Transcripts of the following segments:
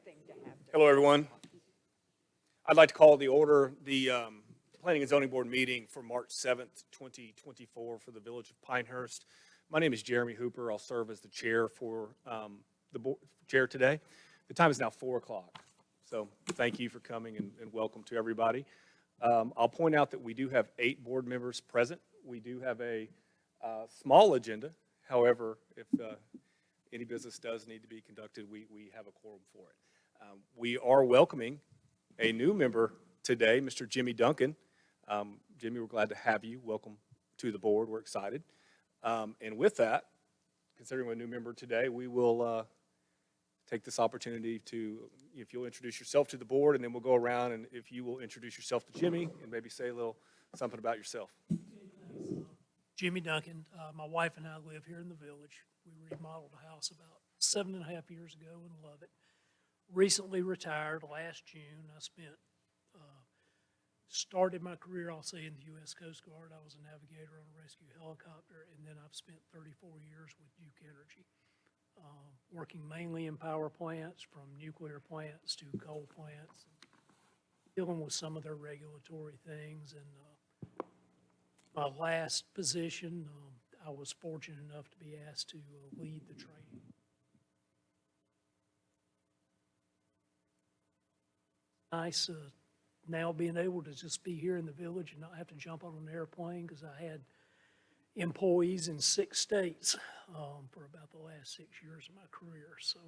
thing to have. Hello, everyone. I'd like to call the Planning and Zoning Board meeting for March 7th, 2024 for the Village of Pinehurst. My name is Jeremy Hooper. I'll serve as the chair for the board chair today. The time is now 4 o'clock. So thank you for coming and welcome to everybody. I'll point out that we do have 8 board members present. We do have a small agenda. However, if any business does need to be conducted, we have a quorum for it. We are welcoming a new member today, Mr. Jimmy Duncan. Jimmy, we're glad to have you. Welcome to the board. We're excited. And with that, considering we're a new member today, we will take this opportunity to, if you'll introduce yourself to the board, and then we'll go around, and if you will introduce yourself to Jimmy and maybe say a little something about yourself. Jimmy Duncan. My wife and I live here in the village. We remodeled a house about 7.5 years ago and love it. Recently retired last June. I started my career, I'll say, in the U.S. Coast Guard. I was a navigator on a rescue helicopter, and then I've spent 34 years with Duke Energy, working mainly in power plants, from nuclear plants to coal plants, dealing with some of their regulatory things. And my last position, I was fortunate enough to be asked to lead the training. Nice now being able to just be here in the village and not have to jump on an airplane, because I had employees in 6 states for about the last 6 years of my career. So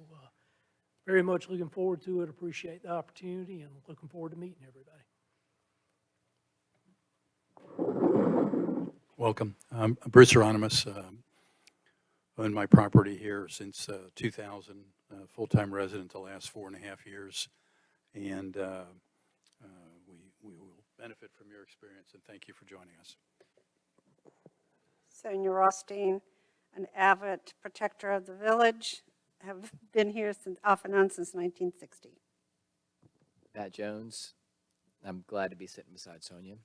very much looking forward to it, appreciate the opportunity, and looking forward to meeting everybody. Welcome. I'm Bruce Hieronymus. Owned my property here since 2000, full-time resident the last 4.5 years. And we will benefit from your experience, and thank you for joining us. Sonia Rothstein, an avid protector of the village, have been here off and on since 1960. Pat Jones. I'm glad to be sitting beside Sonia.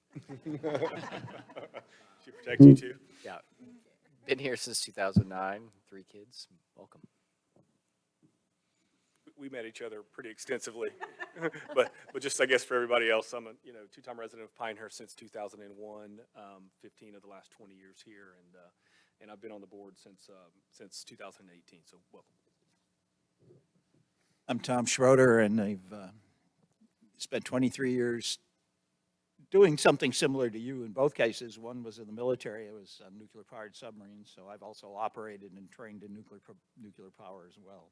She protects you too. Yeah. Been here since 2009, 3 kids. Welcome. We met each other pretty extensively, but just I guess for everybody else, I'm a 2-time resident of Pinehurst since 2001, 15 of the last 20 years here, and I've been on the board since 2018. So welcome. I'm Tom Schroeder, and I've spent 23 years doing something similar to you in both cases. One was in the military. It was on nuclear-powered submarines, so I've also operated and trained in nuclear power as well.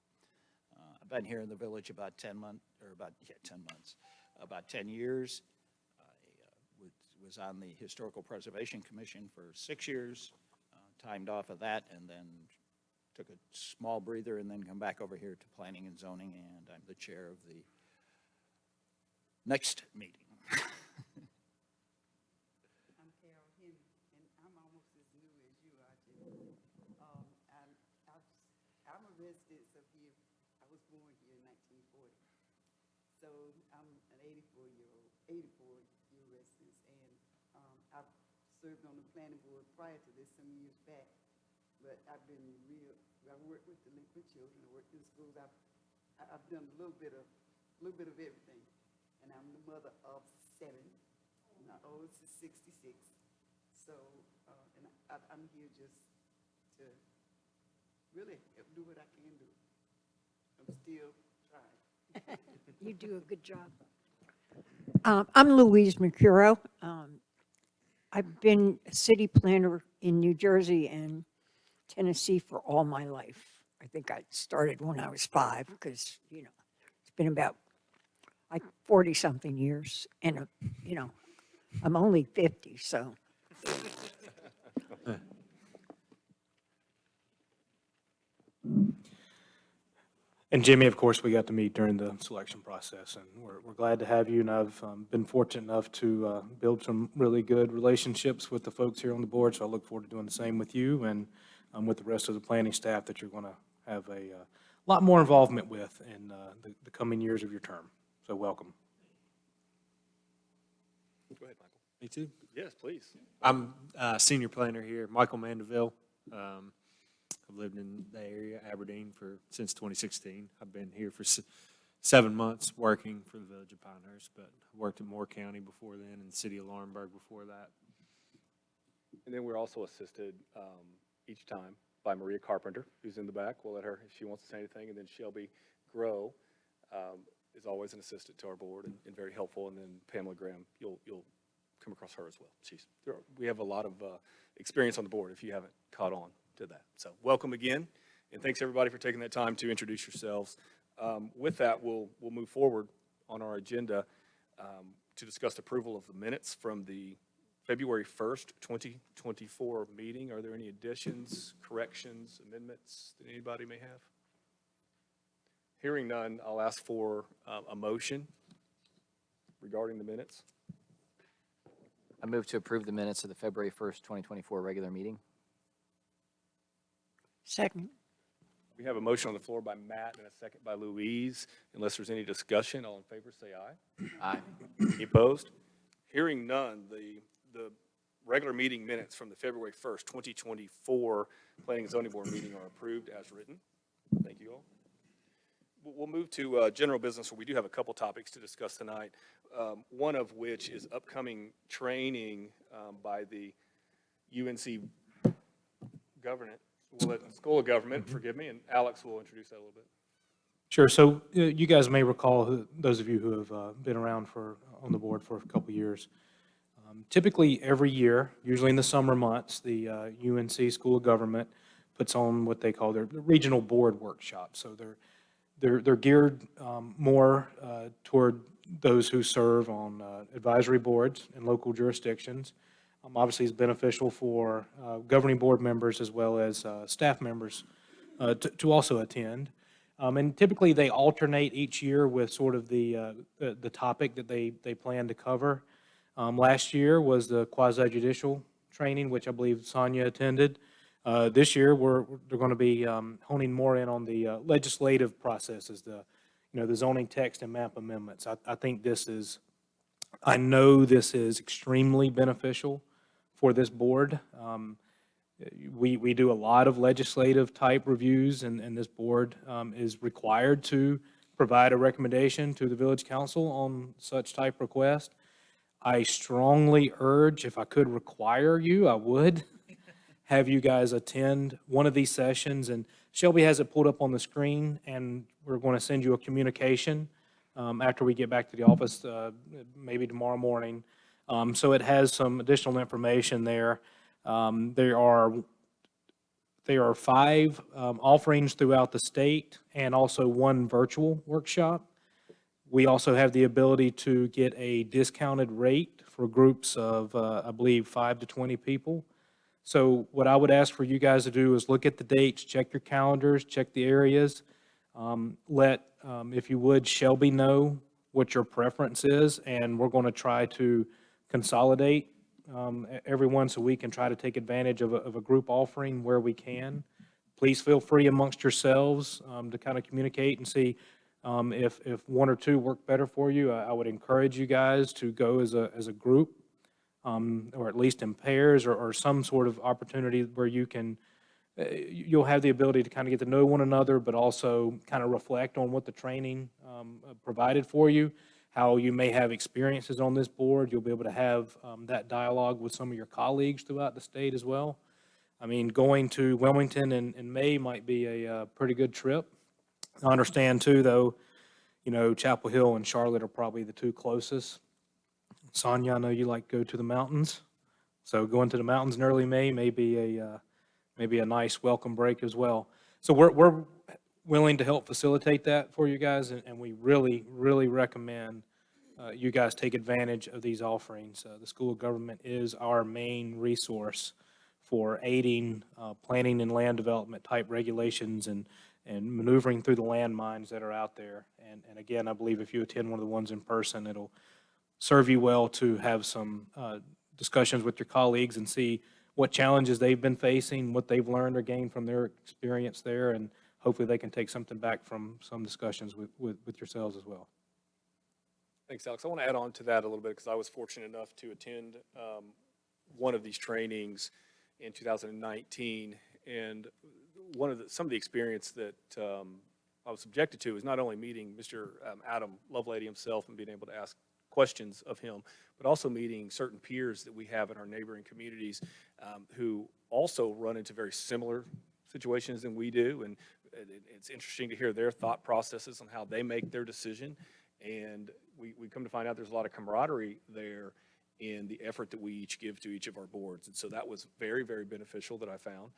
I've been here in the village about 10 months, about 10 years. I was on the Historical Preservation Commission for 6 years, timed off of that, and then took a small breather and then come back over here to Planning and Zoning, and I'm the chair of the next meeting. I'm Carol Henry, and I'm almost as new as you are, Jim. I'm a resident of here. I was born here in 1940. So I'm an 84-year resident, and I've served on the planning board prior to this some years back. But I work with delinquent children. I work in schools. I've done a little bit of everything. And I'm the mother of 7. My oldest is 66. So, and I'm here just to really do what I can do. I'm still trying. You do a good job. I'm Louise Mercuro. I've been a city planner in New Jersey and Tennessee for all my life. I think I started when I was 5 because, it's been about like 40-something years. And, I'm only 50, so. And Jimmy, of course, we got to meet during the selection process, and we're glad to have you. And I've been fortunate enough to build some really good relationships with the folks here on the board, so I look forward to doing the same with you and with the rest of the planning staff that you're going to have a lot more involvement with in the coming years of your term. So welcome. Go ahead, Michael. Me too. Yes, please. I'm senior planner here, Michael Mandeville. I've lived in the area, Aberdeen, since 2016. I've been here for 7 months working for the Village of Pinehurst, but worked at Moore County before then and the city of Laurinburg before that. And then we're also assisted each time by Maria Carpenter, who's in the back. We'll let her, if she wants to say anything. And then Shelby Grow is always an assistant to our board and very helpful. And then Pamela Graham, you'll come across her as well. We have a lot of experience on the board if you haven't caught on to that. So welcome again, and thanks everybody for taking that time to introduce yourselves. With that, we'll move forward on our agenda to discuss approval of the minutes from the February 1st, 2024 meeting. Are there any additions, corrections, amendments that anybody may have? Hearing none, I'll ask for a motion regarding the minutes. I move to approve the minutes of the February 1st, 2024 regular meeting. Second. We have a motion on the floor by Matt and a second by Louise. Unless there's any discussion, all in favor say aye. Aye. Any opposed? Hearing none, the regular meeting minutes from the February 1st, 2024 Planning and Zoning Board meeting are approved as written. Thank you all. We'll move to general business, where we do have a couple topics to discuss tonight, one of which is upcoming training by the UNC School of Government, forgive me, and Alex will introduce that a little bit. Sure. So you guys may recall, those of you who have been around on the board for a couple of years, typically every year, usually in the summer months, the UNC School of Government puts on what they call their regional board workshops. So they're geared more toward those who serve on advisory boards in local jurisdictions. Obviously, it's beneficial for governing board members as well as staff members to also attend. And typically, they alternate each year with sort of the topic that they plan to cover. Last year was the quasi-judicial training, which I believe Sonia attended. This year, they're going to be honing more in on the legislative processes, the zoning text and map amendments. I know this is extremely beneficial for this board. We do a lot of legislative type reviews, and this board is required to provide a recommendation to the village council on such type request. I strongly urge, if I could require you, I would have you guys attend one of these sessions. And Shelby has it pulled up on the screen, and we're going to send you a communication after we get back to the office, maybe tomorrow morning. So it has some additional information there. There are 5 offerings throughout the state and also 1 virtual workshop. We also have the ability to get a discounted rate for groups of, I believe, 5 to 20 people. So what I would ask for you guys to do is look at the dates, check your calendars, check the areas. Let, if you would, Shelby know what your preference is, and we're going to try to consolidate everyone so we can try to take advantage of a group offering where we can. Please feel free amongst yourselves to kind of communicate and see if 1 or 2 work better for you. I would encourage you guys to go as a group, or at least in pairs, or some sort of opportunity where you'll have the ability to kind of get to know one another, but also kind of reflect on what the training provided for you, how you may have experiences on this board. You'll be able to have that dialogue with some of your colleagues throughout the state as well. I mean, going to Wilmington in May might be a pretty good trip. I understand too, though, Chapel Hill and Charlotte are probably the 2 closest. Sonia, I know you like to go to the mountains, so going to the mountains in early May may be a nice welcome break as well. So we're willing to help facilitate that for you guys, and we really, really recommend you guys take advantage of these offerings. The School of Government is our main resource for aiding planning and land development type regulations and maneuvering through the landmines that are out there. And again, I believe if you attend one of the ones in person, it'll serve you well to have some discussions with your colleagues and see what challenges they've been facing, what they've learned or gained from their experience there, and hopefully they can take something back from some discussions with yourselves as well. Thanks, Alex. I want to add on to that a little bit because I was fortunate enough to attend one of these trainings in 2019, and some of the experience that I was subjected to is not only meeting Mr. Adam Lovelady himself and being able to ask questions of him, but also meeting certain peers that we have in our neighboring communities who also run into very similar situations than we do. And it's interesting to hear their thought processes on how they make their decision. And we come to find out there's a lot of camaraderie there in the effort that we each give to each of our boards. And so that was very, very beneficial that I found.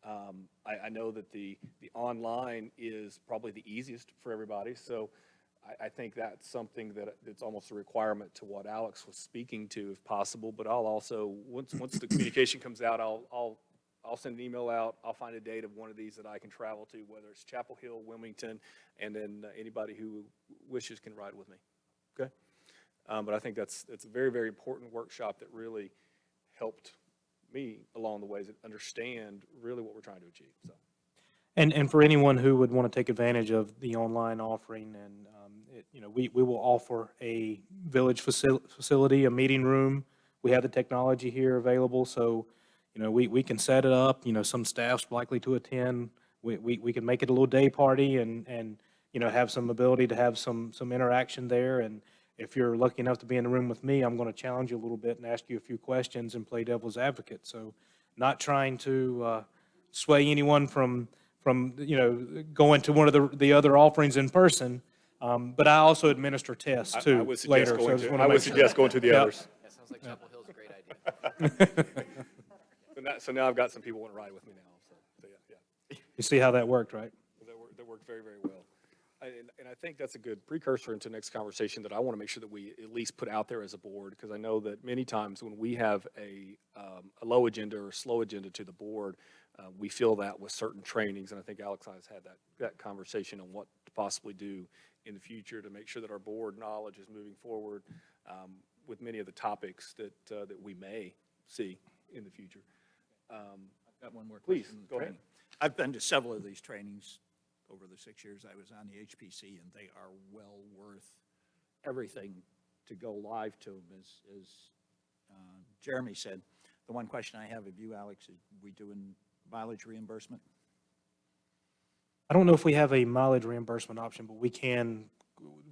I know that the online is probably the easiest for everybody. So I think that's something that's almost a requirement to what Alex was speaking to, if possible. But I'll also, once the communication comes out, I'll send an email out. I'll find a date of one of these that I can travel to, whether it's Chapel Hill, Wilmington, and then anybody who wishes can ride with me. Okay? But I think that's a very, very important workshop that really helped me along the ways that understand really what we're trying to achieve. So. And for anyone who would want to take advantage of the online offering, and we will offer a village facility, a meeting room. We have the technology here available, so we can set it up. Some staff's likely to attend. We can make it a little day party and have some ability to have some interaction there. And if you're lucky enough to be in the room with me, I'm going to challenge you a little bit and ask you a few questions and play devil's advocate. So not trying to sway anyone from going to one of the other offerings in person, but I also administer tests too I would suggest later. going So to, I would suggest going to the others. That sounds like Chapel Hill's a great idea. So now I've got some people want to ride with me now. So yeah. You see how that worked, right? That worked very, very well. And I think that's a good precursor into next conversation that I want to make sure that we at least put out there as a board, because I know that many times when we have a low agenda or slow agenda to the board, we feel that with certain trainings. And I think Alex and I has had that conversation on what to possibly do in the future to make sure that our board knowledge is moving forward with many of the topics that we may see in the future. I've got one more Please, question. on the go ahead. training. I've been to several of these trainings over the 6 years I was on the HPC, and they are well worth everything to go live to them, as Jeremy said. The one question I have of you, Alex, is we doing mileage reimbursement? I don't know if we have a mileage reimbursement option, but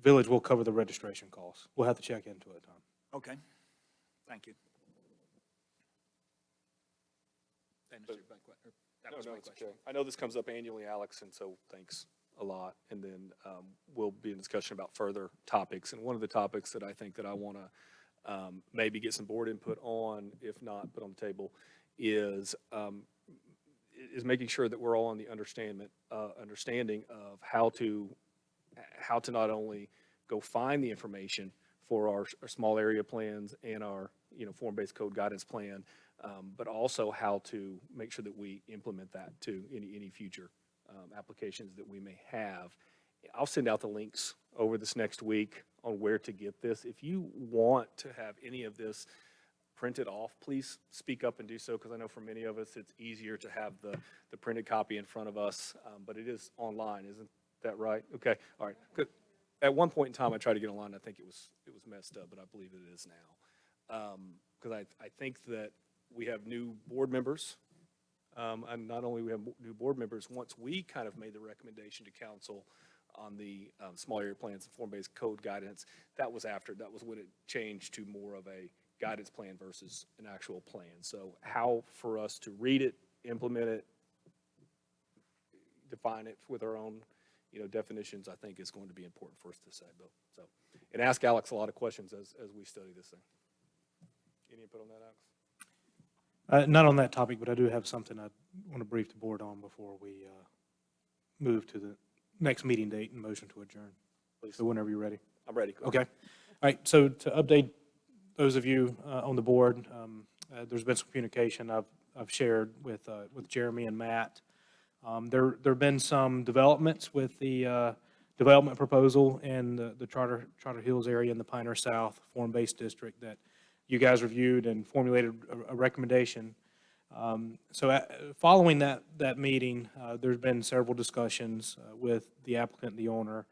Village will cover the registration costs. We'll have to check into it, Tom. Okay, thank you. That answered my que- or that was No, my it's question. okay. I know this comes up annually, Alex, and so thanks a lot. And then we'll be in discussion about further topics. And one of the topics that I think that I want to maybe get some board input on, if not put on the table, is making sure that we're all on the understanding of how to not only go find the information for our small area plans and our form-based code guidance plan, but also how to make sure that we implement that to any future applications that we may have. I'll send out the links over this next week on where to get this. If you want to have any of this printed off, please speak up and do so, because I know for many of us it's easier to have the printed copy in front of us, but it is online, isn't that right? Okay, all right, good. At one point in time, I tried to get online. I think it was messed up, but I believe it is now. Because I think that we have new board members, and not only we have new board members, once we kind of made the recommendation to council on the small area plans and form-based code guidance, that was when it changed to more of a guidance plan versus an actual plan. So how for us to read it, implement it, define it with our own definitions, I think is going to be important for us to say, Bill. So, and ask Alex a lot of questions as we study this thing. Any input on that, Alex? Not on that topic, but I do have something I want to brief the board on before we move to the next meeting date and motion to adjourn. Please. So whenever you're ready. I'm ready. Go Okay. ahead. All right, so to update those of you on the board, there's been some communication I've shared with Jeremy and Matt. There have been some developments with the development proposal in the Charter Hills area in the Pioneer South form-based district that you guys reviewed and formulated a recommendation. So following that meeting, there's been several discussions with the applicant, the owner,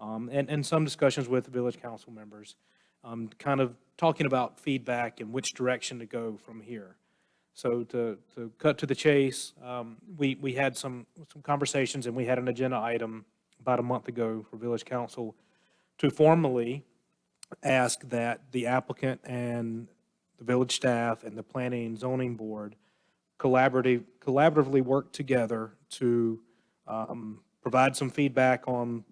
and some discussions with village council members, kind of talking about feedback and which direction to go from here. So to cut to the chase, we had some conversations, and we had an agenda item about a month ago for Village Council to formally ask that the applicant and the village staff and the Planning and Zoning Board collaboratively work together to provide some feedback on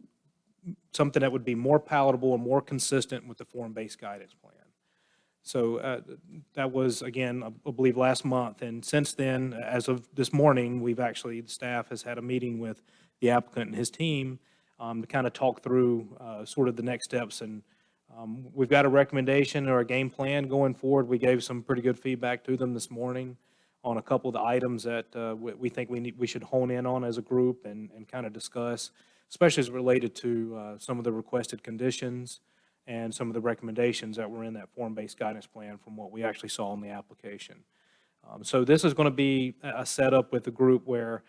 something that would be more palatable and more consistent with the form-based guidance plan. So that was, again, I believe last month. And since then, as of this morning, the staff has had a meeting with the applicant and his team to kind of talk through sort of the next steps. And we've got a recommendation or a game plan going forward. We gave some pretty good feedback to them this morning on a couple of the items that we think we should hone in on as a group and kind of discuss, especially as related to some of the requested conditions and some of the recommendations that were in that form-based guidance plan from what we actually saw in the application. So this is going to be a setup with the group where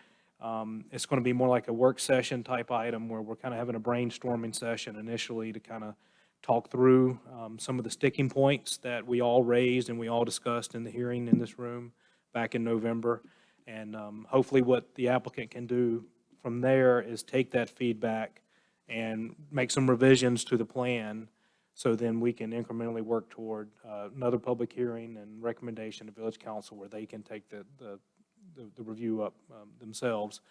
it's going to be more like a work session type item where we're kind of having a brainstorming session initially to kind of talk through some of the sticking points that we all raised and we all discussed in the hearing in this room back in November. And hopefully what the applicant can do from there is take that feedback and make some revisions to the plan so then we can incrementally work toward another public hearing and recommendation to Village Council where they can take the review up themselves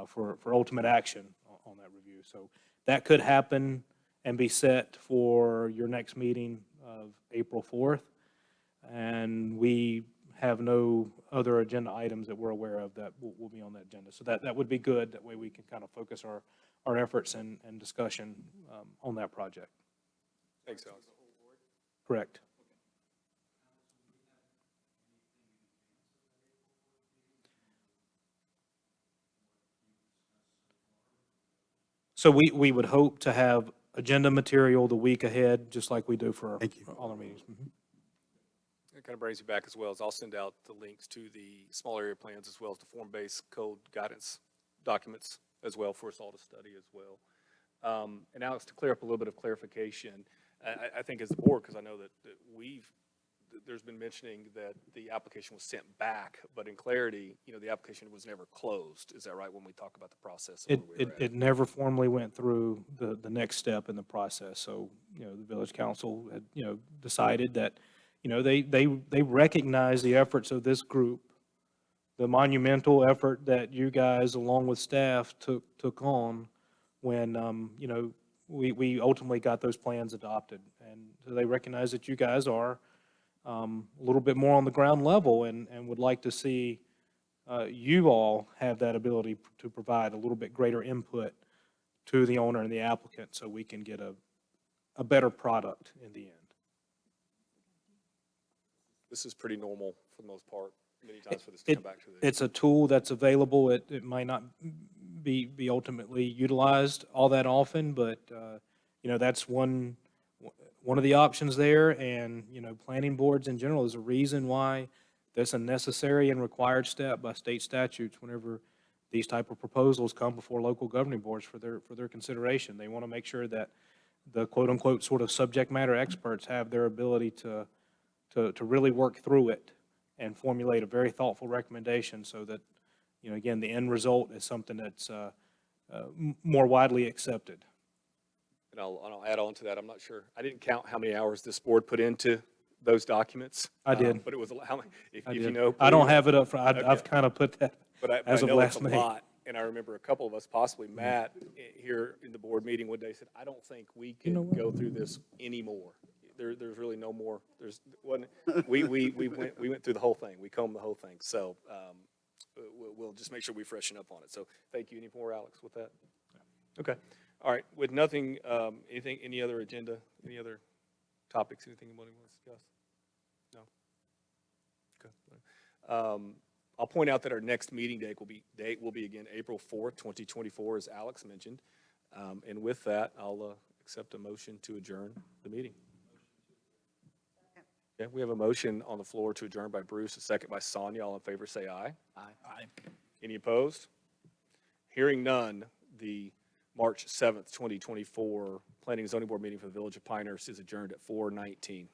for ultimate action on that review. So that could happen and be set for your next meeting of April 4th. And we have no other agenda items that we're aware of that will be on that agenda. So that would be good. That way we can kind of focus our efforts and discussion on that project. Thanks, Alex. Correct. So we would hope to have agenda material the week ahead, just like we do for Thank you. all our meetings. It kind of brings me back as well, as I'll send out the links to the small area plans as well as the form-based code guidance documents as well for us all to study as well. And Alex, to clear up a little bit of clarification, I think as the board, because I know that there's been mentioning that the application was sent back, but in clarity, the application was never closed. Is that right when we talk about the process? of where we were at? It never formally went through the next step in the process. So, the village council had, decided that, they recognize the efforts of this group, the monumental effort that you guys, along with staff, took on when, we ultimately got those plans adopted. And so they recognize that you guys are a little bit more on the ground level and would like to see you all have that ability to provide a little bit greater input to the owner and the applicant so we can get a better product in the end. This is pretty normal for the most part, many times for this to come back to this. It's a tool that's available. It might not be ultimately utilized all that often, but, that's one of the options there. And, planning boards in general is a reason why that's a necessary and required step by state statutes whenever these type of proposals come before local governing boards for their consideration. They want to make sure that the quote-unquote sort of subject matter experts have their ability to really work through it and formulate a very thoughtful recommendation so that, again, the end result is something that's more widely accepted. And I'll add on to that. I'm not sure. I didn't count how many hours this board put into those documents. I did. But it was, how many, if I you did. know. I don't please. have it up front. I've Okay. kind of put that But I as of know it's last a May. lot. And I remember a couple of us, possibly Matt, here in the board meeting one day said, I don't think we can go through this anymore. There's really no more. We went through the whole thing. We combed the whole thing. So we'll just make sure we freshen up on it. So thank you. Any more, Alex, with that? Okay. All right. With nothing, any other agenda, any other topics, anything anybody wants to discuss? No? Okay. I'll point out that our next meeting date will be again April 4th, 2024, as Alex mentioned. And with that, I'll accept a motion to adjourn the meeting. Okay, we have a motion on the floor to adjourn by Bruce, a second by Sonia. All in favor, say aye. Aye. Any opposed? Hearing none, the March 7th, 2024 Planning and Zoning Board meeting for the Village of Pinehurst is adjourned at 4:19.